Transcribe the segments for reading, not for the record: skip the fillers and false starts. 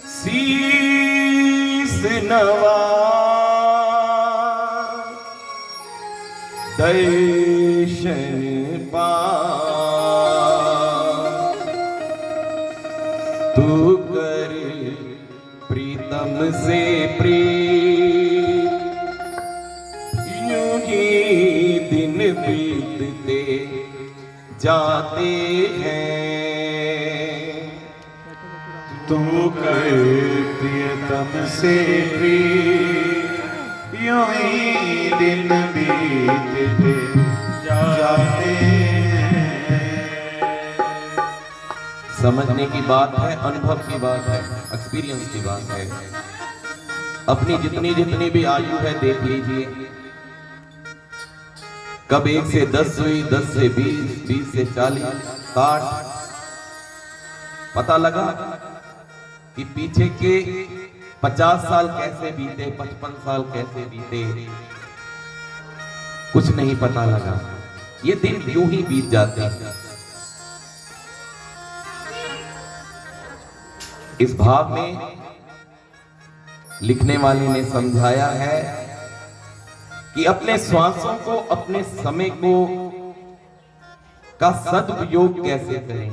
शीस नवा दर्शन पा तू कर प्रीतम से प्रीत, यूं ही दिन बीतते जाते हैं। तू कर प्रियतम से प्रीत, यूं ही दिन बीतते जाते हैं। समझने की बात है, अनुभव की बात है, एक्सपीरियंस की बात है। अपनी जितनी जितनी भी आयु है देख लीजिए, कब 1 से 10 हुई, 10 से 20, 20 से 40, 60। पता लगा कि पीछे के 50 साल कैसे बीते, 55 साल कैसे बीते, कुछ नहीं पता लगा। ये दिन यूं ही बीत जाते हैं। इस भाव में लिखने वाले ने समझाया है कि अपने श्वासों को, अपने समय को का सदुपयोग कैसे करें।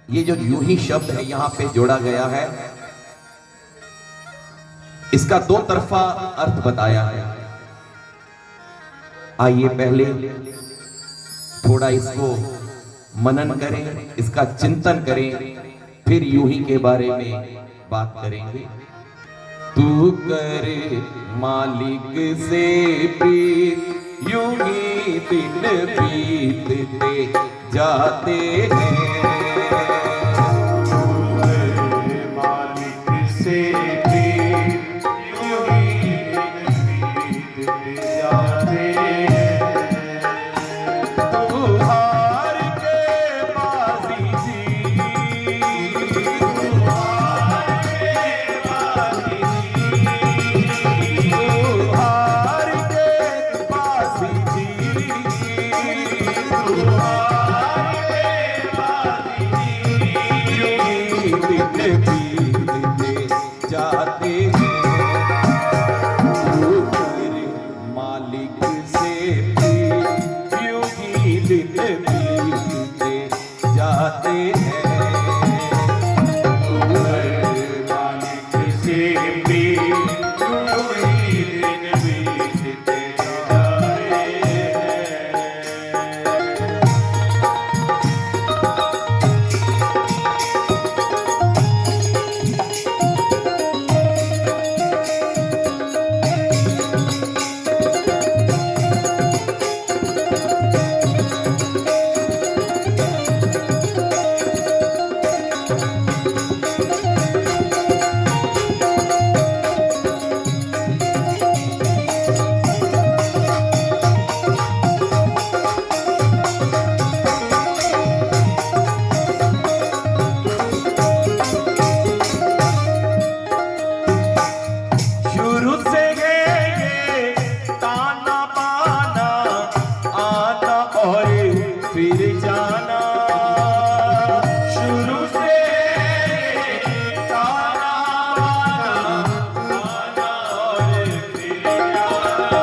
ये जो यूं ही शब्द है यहां पे जोड़ा गया है, इसका दो तरफा अर्थ बताया है। आइए पहले थोड़ा इसको मनन करें, इसका चिंतन करें, फिर यूं ही के बारे में बात करेंगे। तू कर मालिक से प्रीत, यूं ही दिन बीतते जाते हैं। मालिक से प्रीत, यूं ही दिन बीतते जाते हैं। तू हार के बाजी जीत, तू हार के बाजी जीत, तू हार के बाजी जीत, तू हार के बाजी जीत, यूं ही दिन बीतते जाते हैं। तू कर मालिक से प्रीत, यूं ही दिन बीतते जाते हैं। मालिक से प्रीत, यूं ही दिन बीतते जाते हैं। शुरू से है ये ताना बाना, आना और फिर जाना। शुरू से ताना बाना, आना और फिर जाना।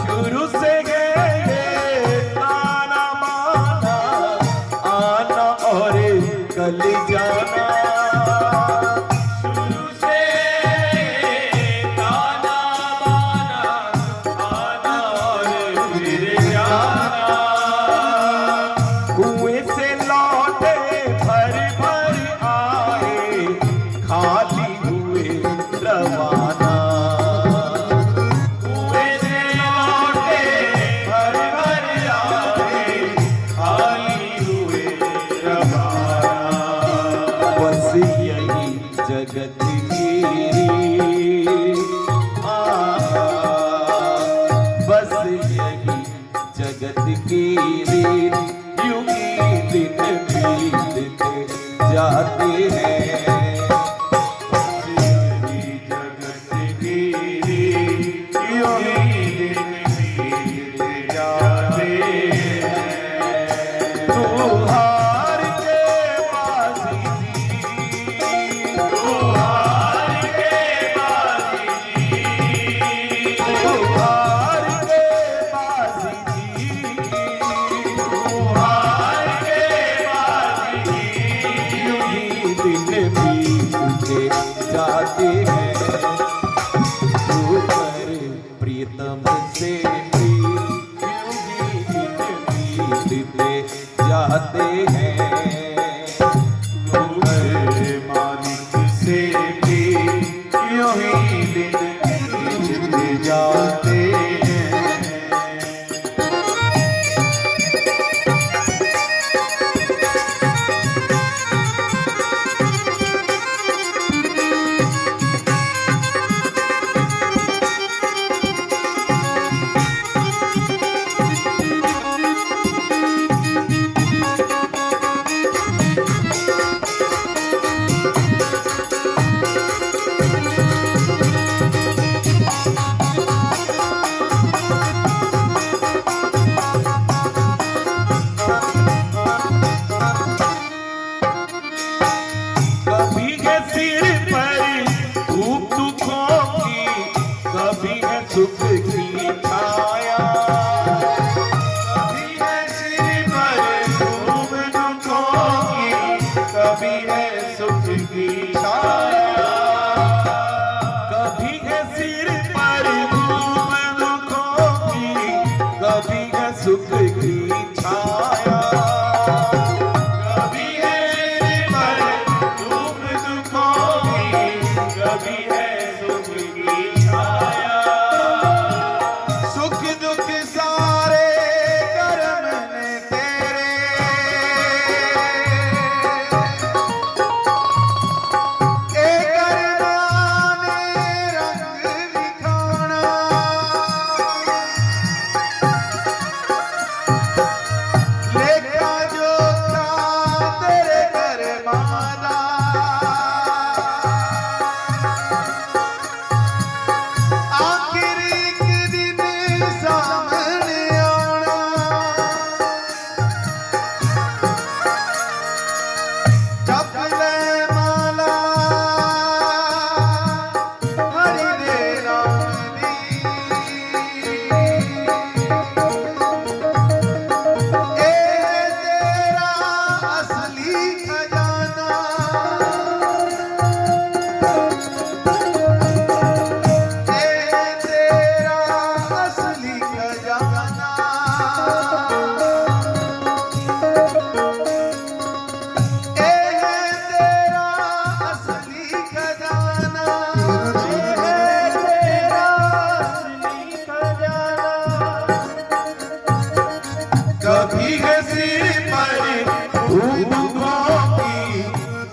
शुरू से है ये ताना बाना, आना और कल जाना। शुरू से ताना बाना, आना और फिर जाना। कुएं से लौटे भर भर आए, खाली हुए रवाना। कुएं से लौटे भर भर आए, खाली हुए रवाना। बस यही जगत की रीत, बस यही जगत की रीत, यूं ही दिन बीतते जाते हैं। जगत की रीत, यूं ही दिन बीतते जाते हैं। तू जाते हैं। मालिक से भी यूं ही दिन बीत जाते हैं। कभी है सिर पर धूप दुखों की, कभी है सुख की छाया। कभी है सिर पर धूप दुखों की, कभी है सुख की छाया। कभी है सिर पर धूप दुखों की, कभी है सुख की छाया। कभी है सिर पर धूप दुखों की, कभी है सुख की छाया। सुख दुख सारे कर्म ने तेरे, ए कर्मा ने रंग दिखाना। लेखा जोखा तेरे कर्मा दा, आखिर एक दिन सामने आना। जप ले माला हरि दे नाम दी, ए तेरा असली खजाना। तेरा असली खजाना, तेरा असली खजाना, तेरा असली खजाना। कभी है सिर पर धूप दुखों की,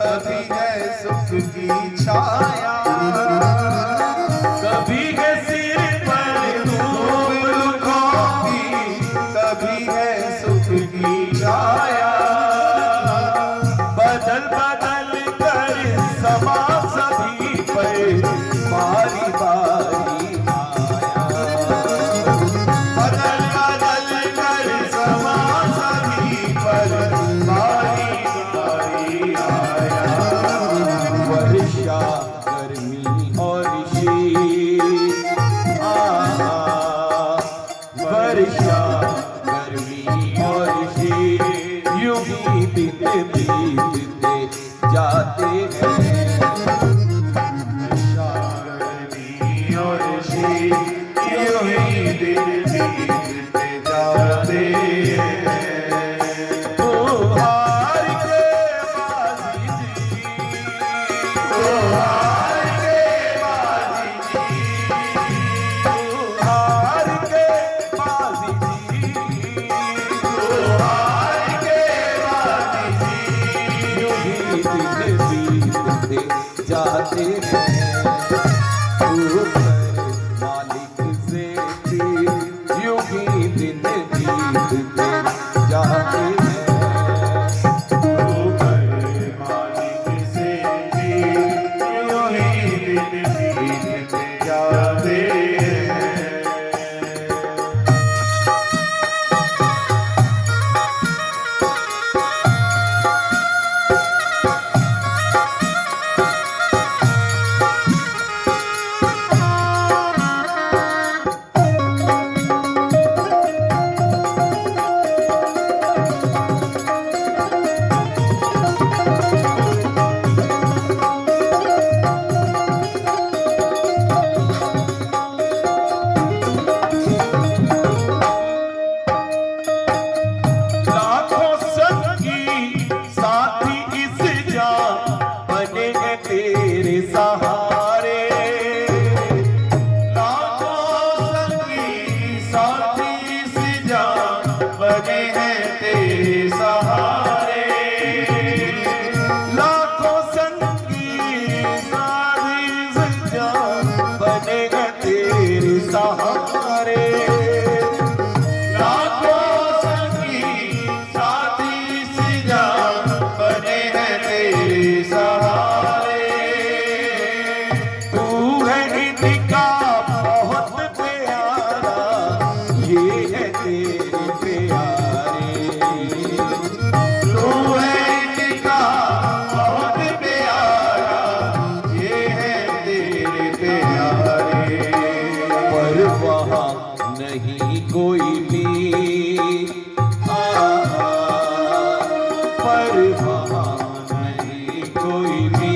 कभी है सुख की छाया। कभी है सिर पर धूप दुखों की, कभी है सुख की छाया। बदल बदल कर समा सभी पर बारी बारी आया। बदल बदल कर समा सभी पर बारी बारी आया। वर्षा गर्मी और शीत, वर्षा गर्मी और शीत, यूं ही दिन बीतते जाते हैं। गर्मी और शीत यूं ही दिन बीतते जाते हैं। ओ हार के बाजी जी, ओ हार के बाजी ओ हार के बाजी जी, ओ हार के बाजी यूं ही दिन बीतते जाते हैं। ऊपर मालिक से भी यूं ही दिन बीतते जाते हैं। मालिक से भी यूं ही दिन बीतते जाते हैं। तू है इनका बहुत प्यारा, ये है तेरे प्यारे। पर वहाँ नहीं कोई भी, पर वहाँ नहीं कोई भी,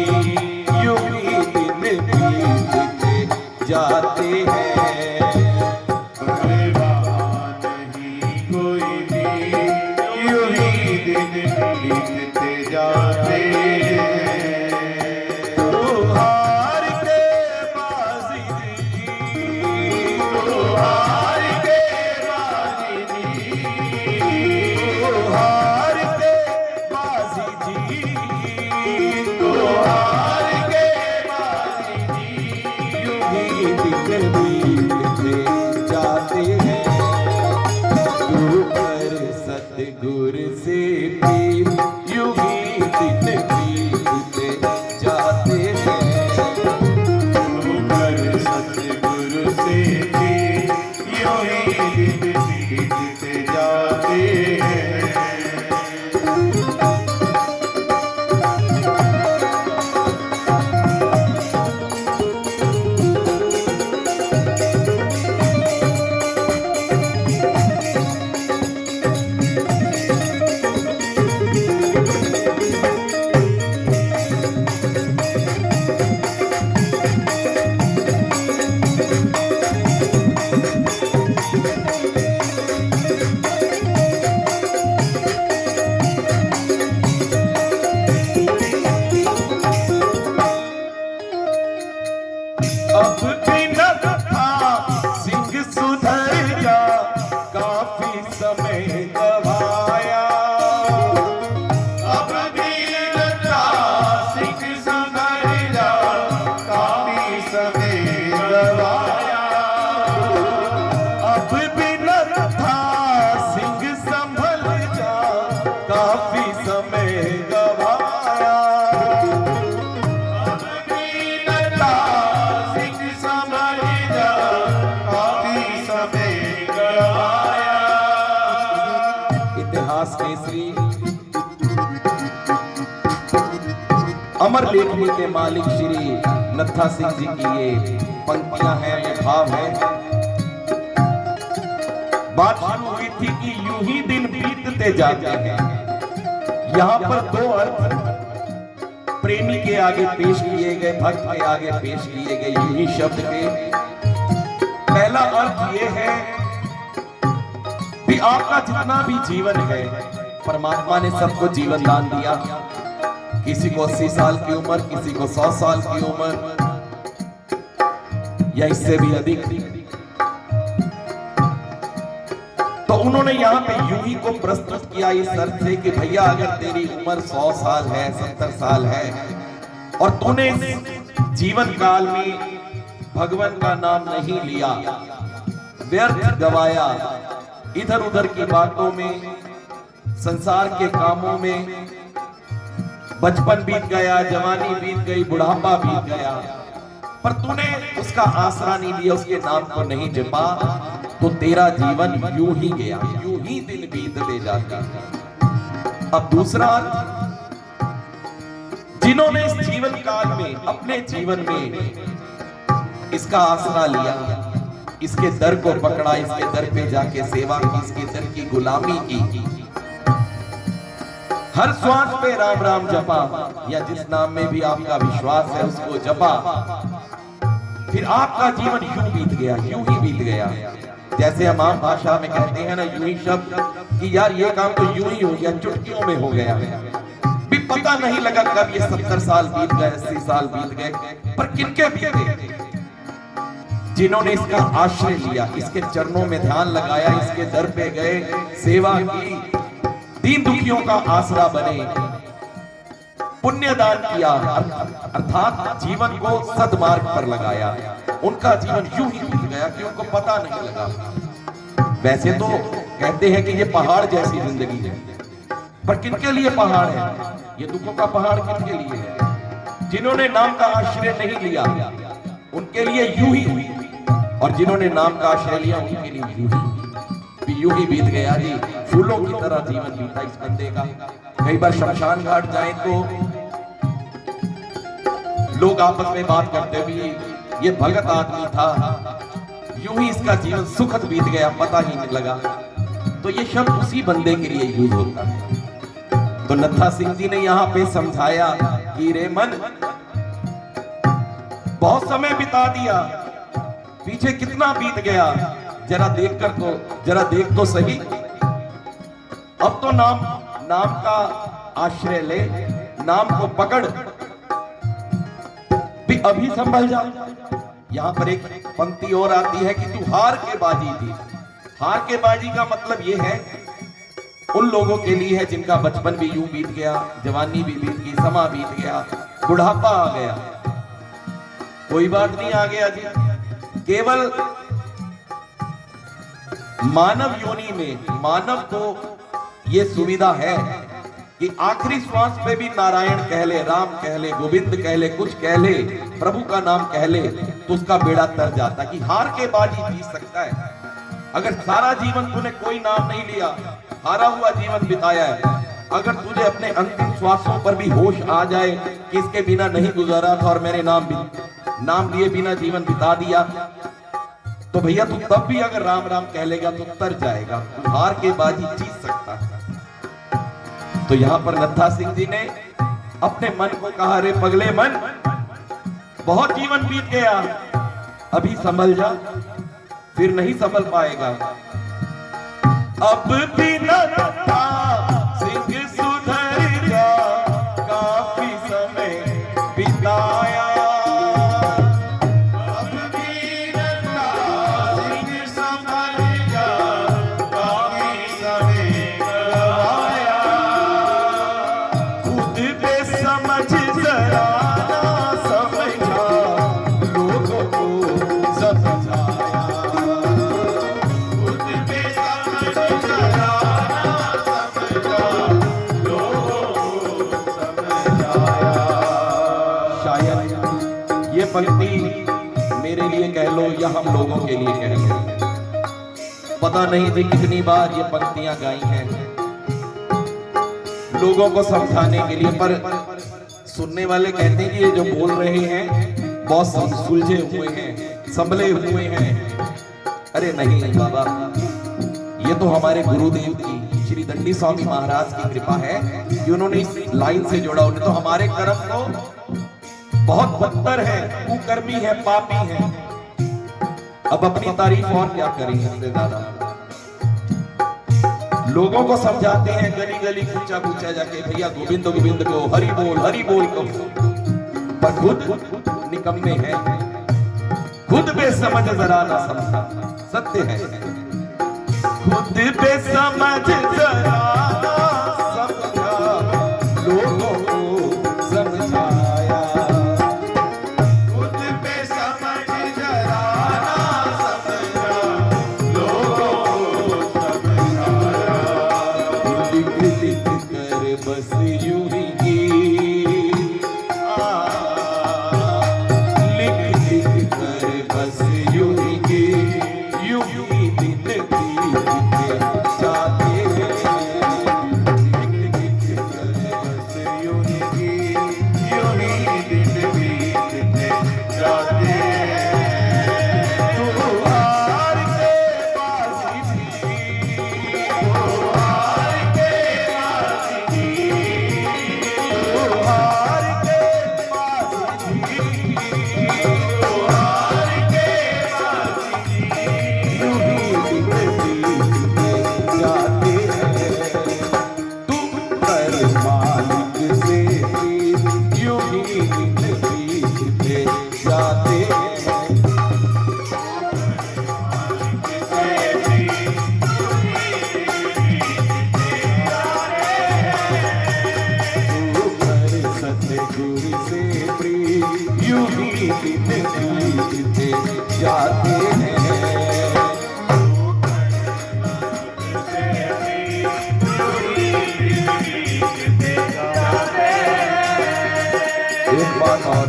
यूं ही दिन बीतते जाते हैं। पर वहाँ नहीं कोई भी, यूं ही दिन बीतते जाते हैं। तो हार के बाजी तो हार के बाजी तो हार के बाजी जी, तो हार के बाजी यूं ही दिन बीतते जाते हैं। गुरु पर सतगुर से भी यूं ही दिन बीतते जाते हैं। पर सतगुरु से भी यूं ही दिन बीतते जाते हैं। अब भी न था सिंह सुधर जा, काफी समय गवाया। अब भी लता सिंह संभल जा, काफी समय गवाया। अब भी न था सिंह संभल जा, काफी समय गवाया। अब भी लता सिंह संभल जा, काफी समय गवाया। इतिहास केसरी अमर लेखनी के मालिक श्री नत्था सिंह जी की ये पंक्तियां हैं, ये भाव है। बात शुरू हुई थी कि यूं ही दिन बीतते जाते हैं। यहाँ पर दो अर्थ प्रेमी के आगे पेश किए गए, भक्त के आगे पेश किए गए यूं ही शब्द के। पहला अर्थ ये है कि आपका जितना भी जीवन है, परमात्मा ने सबको जीवन दान दिया। किसी को 80 साल की उम्र, किसी को 100 साल की उम्र, या इससे भी अधिक। तो उन्होंने यहाँ पे यूं ही को प्रस्तुत किया इस अर्थ से कि भैया अगर तेरी उम्र 100 साल है, 70 साल है, और तूने इस जीवन काल में भगवान का नाम नहीं लिया, व्यर्थ गवाया, इधर उधर की बातों में, संसार के कामों में, बचपन बीत गया, जवानी बीत गई, बुढ़ापा बीत गया, पर तूने उसका आसरा नहीं लिया, उसके नाम को नहीं जपा, तो तेरा जीवन यूं ही गया, यूं ही दिन बीतते जाते हैं। अब दूसरा अर्थ, जिन्होंने इस जीवन काल में, अपने जीवन में इसका आसरा लिया, इसके दर को पकड़ा, इसके दर पे जाके सेवा की, इसके दर की गुलामी की, हर श्वास पे राम राम जपा, या जिस नाम में भी आपका विश्वास है उसको जपा, फिर आपका जीवन यूं बीत गया, यूं ही बीत गया। जैसे हम आम भाषा में कहते हैं ना यूं ही शब्द, कि यार ये काम तो यूं ही हो गया, चुटकियों में हो गया, भी पता नहीं लगा कब ये 70 साल बीत गए, 80 साल बीत गए, पर किनके बीते? जिन्होंने इसका आश्रय लिया, इसके चरणों में ध्यान लगाया, इसके दर पे गए, सेवा की, दीन दुखियों का आसरा बने, पुण्यदान किया, अर्थात जीवन को सद्मार्ग पर लगाया, उनका जीवन यूं ही बीत गया कि उनको पता नहीं लगा। वैसे तो कहते हैं कि ये पहाड़ जैसी जिंदगी है, पर किनके लिए पहाड़ है? ये दुखों का पहाड़ किनके लिए है? जिन्होंने नाम का आश्रय नहीं लिया उनके लिए यूं ही, और जिन्होंने नाम का आश्रय लिया उनके लिए यूं ही। यूं ही बीत गया जी, फूलों की तरह जीवन बीता इस बंदे का। कई बार शमशान घाट जाए तो लोग आपस में बात करते भी, ये भगत आदमी था, यूं ही इसका जीवन सुखद बीत गया, पता ही नहीं लगा। तो ये शब्द उसी बंदे के लिए यूज होता है। तो नत्था सिंह जी ने यहाँ पे समझाया कि रे मन, बहुत समय बिता दिया, पीछे कितना बीत गया, जरा देख तो सही। अब तो नाम का आश्रय ले, नाम को पकड़, भी अभी संभल जा। यहां पर एक पंक्ति और आती है कि तू हार के बाजी थी। हार के बाजी का मतलब यह है उन लोगों के लिए है जिनका बचपन भी यूं बीत गया, जवानी भी बीत गई, समा बीत गया, बुढ़ापा आ गया। कोई बात नहीं, आ गया जी। केवल मानव योनि में मानव को यह सुविधा है कि आखिरी श्वास पे भी नारायण कह ले, राम कह ले, गोविंद कह ले, कुछ कह ले, प्रभु का नाम कह ले, तो उसका बेड़ा तर जाता कि हार के बाजी जीत सकता है। अगर सारा जीवन तूने कोई नाम नहीं लिया, हारा हुआ जीवन बिताया है, अगर तुझे अपने अंतिम श्वासों पर भी होश आ जाए कि इसके बिना नहीं गुजारा था और मैंने नाम लिए बिना जीवन बिता दिया, तो भैया तू तब भी अगर राम राम कह लेगा तो तर जाएगा, तू हार के बाजी जीत सकता है। तो यहां पर नत्था सिंह जी ने अपने मन को कहा, रे पगले मन, बहुत जीवन बीत गया, अभी संभल जा, फिर नहीं संभल पाएगा। अब भी नत्था सिंह सुधर जा, काफी समय बिताया। अब भी नत्था सिंह संभल जा, काफी समय गवाया। खुद पे समझ जरा ना समझा, लोगों को समझाया। खुद पे समझ जरा ना समझा, लोगों को समझाया। शायद ये पंक्ति मेरे लिए कह लो या हम लोगों के लिए कह लो, पता नहीं थी कितनी बार ये पंक्तियां गाई हैं लोगों को समझाने के लिए, पर सुनने वाले कहते हैं कि ये जो बोल रहे हैं बहुत सुलझे हुए हैं, संभले हुए हैं। अरे नहीं बाबा, ये तो हमारे गुरुदेव की, श्री दंडी स्वामी महाराज की कृपा है कि उन्होंने इस लाइन से जोड़ा। उन्हें तो हमारे कर्म को बहुत बदतर है, कुकर्मी है, पापी है। अब अपनी तारीफ और क्या करें इससे ज्यादा। लोगों को समझाते हैं गली गली कूचा कूचा जाके, भैया गोविंद गोविंद को, हरि बोल को, पर खुद निकम्मे हैं, खुद पे समझ जरा ना समझा। सत्य है, खुद पे समझ जरा ना समझा, लोगों को समझाया। खुद पे समझ जरा ना समझा, लोगों को समझाया। लिख लिख कर बस यूं ही गीत, लिख लिख कर बस यूं ही गीत, यूं ही दिन बीतते जाते हैं। लिख लिख कर बस यूं ही गीत, यूं ही दिन बीतते जाते हैं। तू हार के बाजी थी, तू हार के बाजी थी, तू हार के बाजी थी, तू हार के बाजी थी। यूं ही दिन बीतते जाते हैं। तुम पर मालिक से प्रीत, यूं ही दिन बीतते जाते हैं। तू पर सतगुरु से प्रीत, यूं ही दिन बीतते जाते हैं। एक बात और,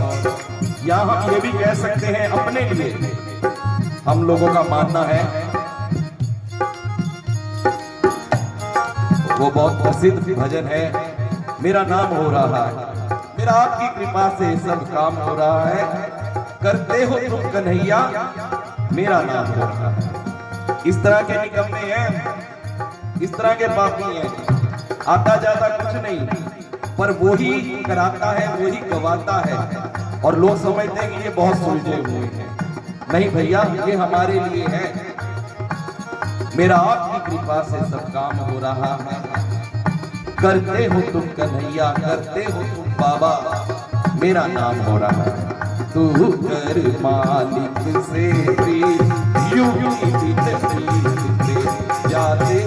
यहाँ हम ये भी कह सकते हैं अपने लिए, हम लोगों का मानना है वो बहुत प्रसिद्ध भजन है, मेरा नाम हो रहा है, मेरा आपकी कृपा से सब काम हो रहा है, करते हो तुम कन्हैया मेरा नाम हो रहा है। इस तरह के निकम्मे हैं, इस तरह के पापी हैं, आता जाता कुछ नहीं, पर वो ही कराता है, वो ही गवाता है, और लोग समझते हैं कि ये बहुत सुलझे हुए हैं। नहीं भैया, ये हमारे लिए है, मेरा आपकी कृपा से सब काम हो रहा है, करते हो तुम कन्हैया, करते हो तुम बाबा, मेरा नाम हो रहा है। तू कर मालिक से प्रीत, यूं ही प्रीत से जाते